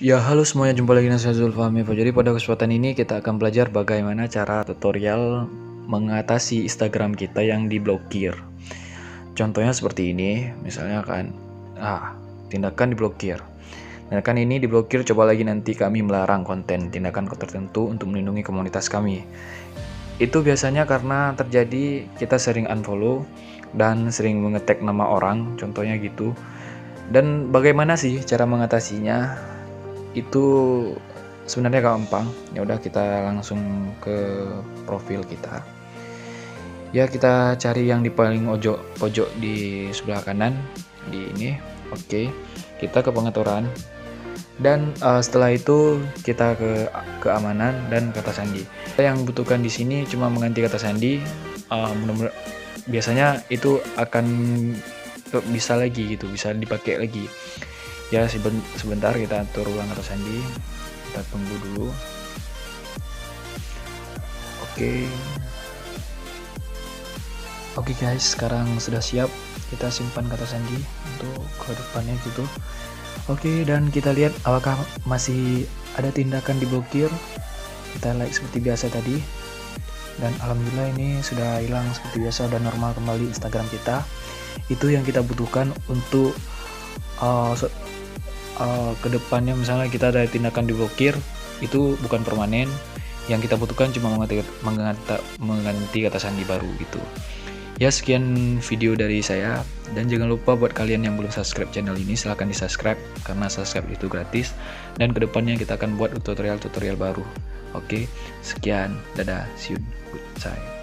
Ya, halo semuanya, jumpa lagi dengan saya Zulfahmi. Jadi pada kesempatan ini kita akan belajar bagaimana cara tutorial mengatasi Instagram kita yang diblokir. Contohnya seperti ini, misalnya kan, tindakan diblokir. Tindakan ini diblokir, coba lagi nanti kami melarang konten tindakan tertentu untuk melindungi komunitas kami. Itu biasanya karena terjadi kita sering unfollow dan sering mengetek nama orang, contohnya gitu. Dan bagaimana sih cara mengatasinya? Itu sebenarnya gampang. Ya udah, kita langsung ke profil kita. Ya, kita cari yang di paling pojok di sebelah kanan di ini. Oke, kita ke pengaturan dan setelah itu kita ke keamanan dan kata sandi. Kita yang butuhkan di sini cuma mengganti kata sandi. Biasanya itu akan bisa lagi gitu, bisa dipakai lagi. Ya, sebentar kita atur ulang kata sandi, kita tunggu dulu. Oke guys, sekarang sudah siap, kita simpan kata sandi untuk ke depannya gitu. Oke, dan kita lihat apakah masih ada tindakan diblokir. Kita like seperti biasa tadi, dan alhamdulillah ini sudah hilang seperti biasa, dan normal kembali Instagram kita. Itu yang kita butuhkan untuk kedepannya. Misalnya kita ada tindakan diblokir, itu bukan permanen. Yang kita butuhkan cuma mengganti kata sandi baru gitu. Ya, sekian video dari saya, dan jangan lupa buat kalian yang belum subscribe channel ini, silahkan di subscribe karena subscribe itu gratis, dan kedepannya kita akan buat tutorial-tutorial baru. Oke, sekian, dadah, see you, goodbye.